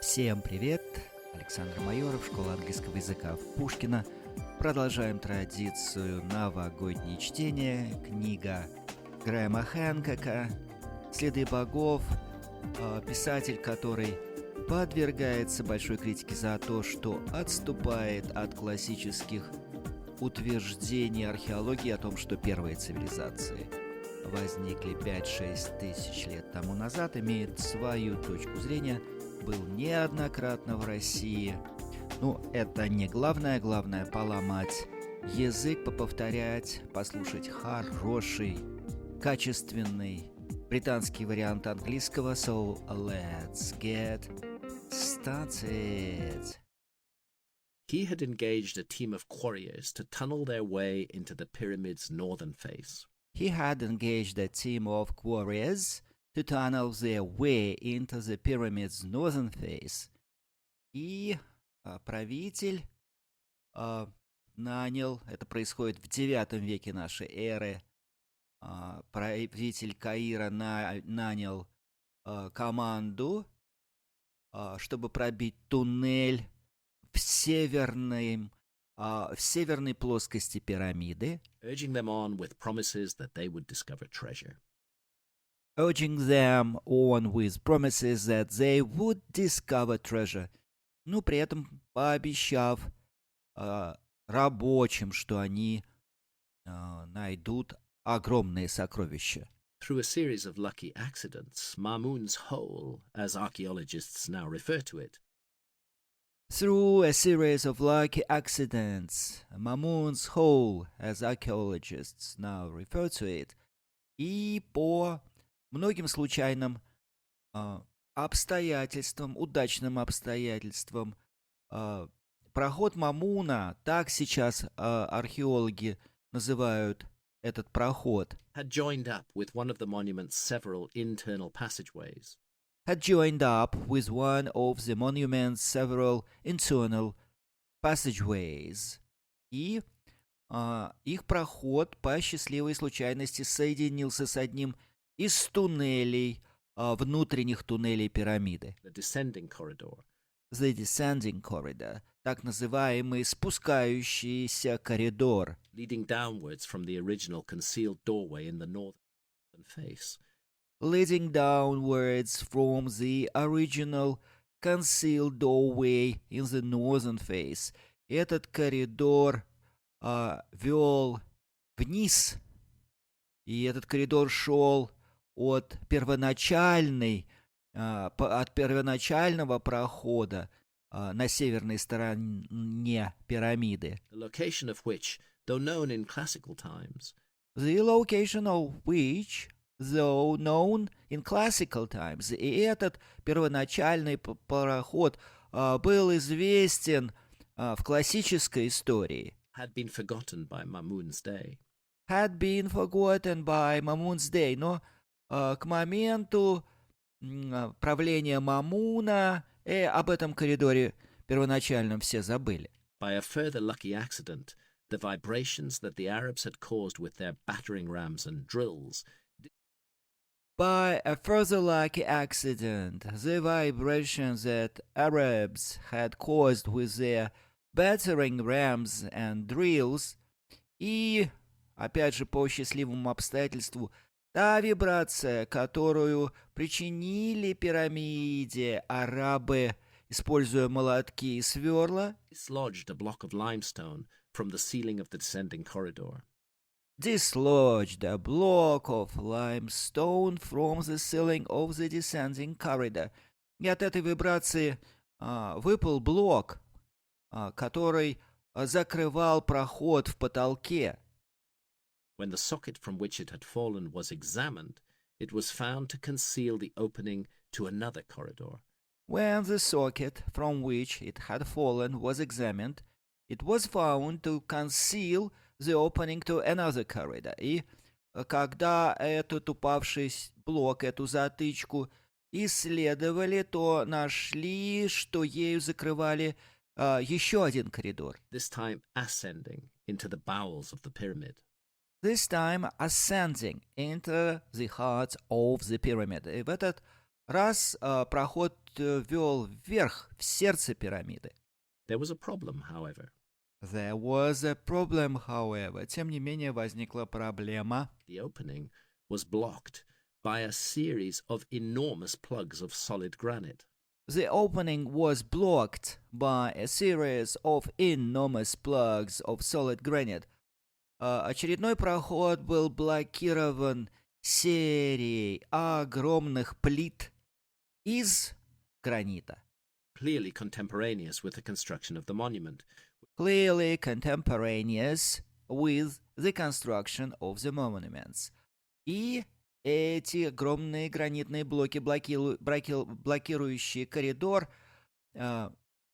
Всем привет! Александр Майоров, Школа Английского Языка в Пушкино. Продолжаем традицию новогоднее чтение. Книга Грэма Хэнкока «Следы богов». Писатель, который подвергается большой критике за то, что отступает от классических утверждений археологии о том, что первые цивилизации возникли 5-6 тысяч лет тому назад, имеет свою точку зрения, был неоднократно в России. Ну, это не главное, главное поломать язык, поповторять, послушать хороший, качественный британский вариант английского. So, let's get started. He had engaged a team of quarriers to tunnel their way into the pyramid's northern face. He had engaged a team of quarriers to tunnel their way into the pyramid's northern face. И правитель нанял, это происходит в IX веке нашей эры, правитель Каира нанял команду, чтобы пробить туннель в северной плоскости пирамиды, urging them on with promises that they would discover treasure. urging them on with promises that they would discover treasure. Ну, при этом пообещав рабочим, что они найдут огромные сокровища. Through a series of lucky accidents, Mamun's hole, as archaeologists now refer to it, Through a series of lucky accidents, Mamun's hole, as archaeologists now refer to it, и по многим случайным обстоятельствам, удачным обстоятельствам, проход Мамуна, так сейчас археологи называют этот проход, had joined up with one of the monument's several internal passageways. had joined up with one of the monument's several internal passageways. И их проход по счастливой случайности соединился с одним из туннелей, внутренних туннелей пирамиды. The descending corridor. The descending corridor, так называемый спускающийся коридор, Leading downwards from the original concealed doorway in the northern face. leading downwards from the original concealed doorway in the northern face. Этот коридор вел вниз, и этот коридор шел от первоначального прохода на северной стороне пирамиды. The location of which, though known in classical times, The location of which, though known in classical times, и этот первоначальный проход был известен в классической истории, had been forgotten by Mamun's day. had been forgotten by Mamun's day, но к моменту правления Мамуна об этом коридоре первоначальном все забыли. By a further lucky accident, the vibrations that the Arabs had caused with their battering rams and drills By a further lucky accident, the vibrations that Arabs had caused with their battering rams and drills, и, опять же, по счастливому обстоятельству, та вибрация, которую причинили пирамиде арабы, используя молотки и сверла, dislodged a block of limestone from the ceiling of the descending corridor. dislodged a block of limestone from the ceiling of the descending corridor. И от этой вибрации выпал блок, который закрывал проход в потолке. When the socket from which it had fallen was examined, it was found to conceal the opening to another corridor. When the socket from which it had fallen was examined, it was found to conceal the opening to another corridor. И когда этот упавший блок, эту затычку исследовали, то нашли, что ею закрывали еще один коридор. This time ascending into the bowels of the pyramid. This time ascending into the heart of the pyramid. И в этот раз проход вел вверх, в сердце пирамиды. There was a problem, however. There was a problem, however. Тем не менее, возникла проблема. The opening was blocked by a series of enormous plugs of solid granite. The opening was blocked by a series of enormous plugs of solid granite. Очередной проход был блокирован серией огромных плит из гранита. Clearly contemporaneous with the construction of the monument. Clearly contemporaneous with the construction of the monuments. И эти огромные гранитные блоки, блокирующие коридор,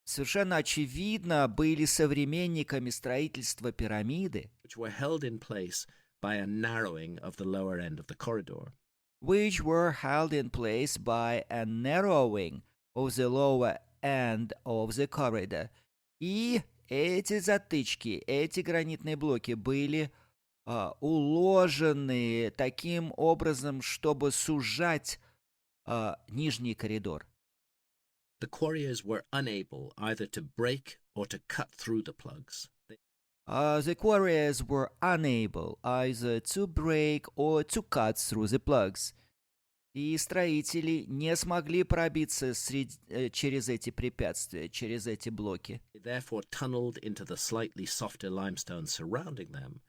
совершенно очевидно были современниками строительства пирамиды, Which were held in place by a narrowing of the lower end of the corridor. which were held in place by a narrowing of the lower end of the corridor. И эти затычки, эти гранитные блоки были уложены таким образом, чтобы сужать нижний коридор. The quarriers were unable either to break or to cut through the plugs. The quarriers were unable either to break or to cut through the plugs. И строители не смогли пробиться через эти препятствия, через эти блоки. They therefore tunneled into the slightly softer limestone surrounding them.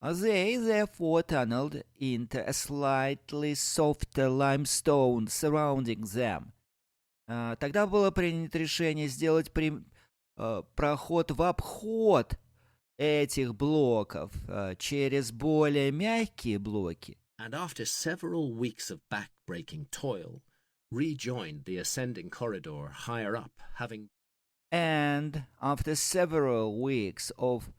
They therefore tunneled into a slightly softer limestone surrounding them. Тогда было принято решение сделать проход в обход этих блоков через более мягкие блоки. And after several weeks of back-breaking toil, rejoined the ascending corridor higher up, having And after several weeks of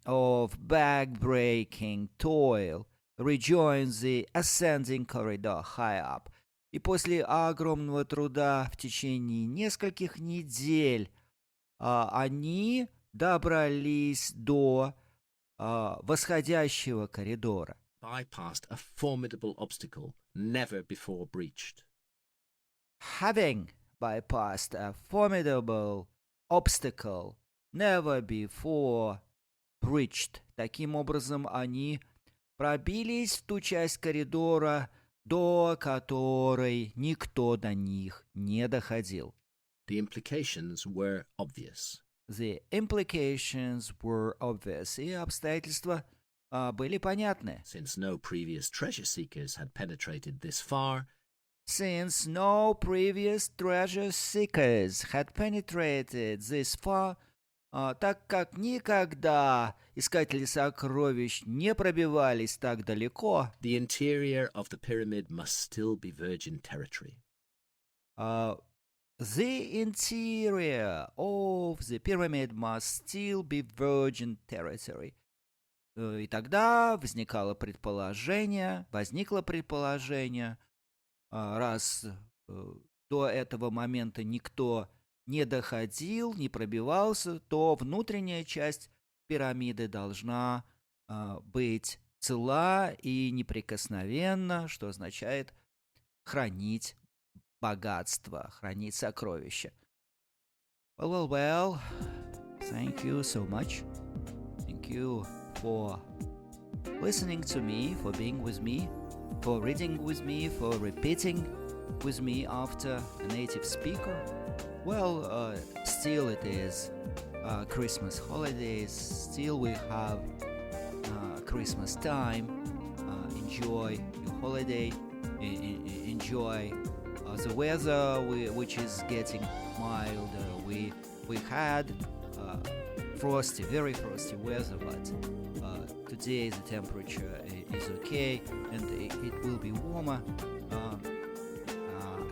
back-breaking toil, rejoins the ascending corridor high up. И после огромного труда в течение нескольких недель они добрались до восходящего коридора. bypassed a formidable obstacle never before breached. Having bypassed a formidable obstacle never before breached. Таким образом, они пробились в ту часть коридора, до которой никто до них не доходил. The implications were obvious. The implications were obvious. И обстоятельства были понятны. Since no previous treasure seekers had penetrated this far, Since no previous treasure seekers had penetrated this far, так как никогда искатели сокровищ не пробивались так далеко, the interior of the pyramid must still be virgin territory. The interior of the pyramid must still be virgin territory. И тогда возникло предположение, раз до этого момента никто не доходил, не пробивался, то внутренняя часть пирамиды должна быть цела и неприкосновенна, что означает хранить богатство, хранить сокровища. Well, thank you so much. Thank you for listening to me, for being with me, for reading with me, for repeating with me after a native speaker. Well, still it is Christmas holidays, still we have Christmas time. Enjoy your holiday, enjoy the weather which is getting milder. We had very frosty weather, but today the temperature is okay and it will be warmer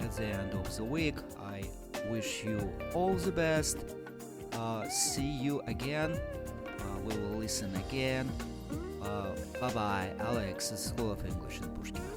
at the end of the week. I wish you all the best. See you again. We will listen again. Bye-bye. Alex, School of English in Pushkin.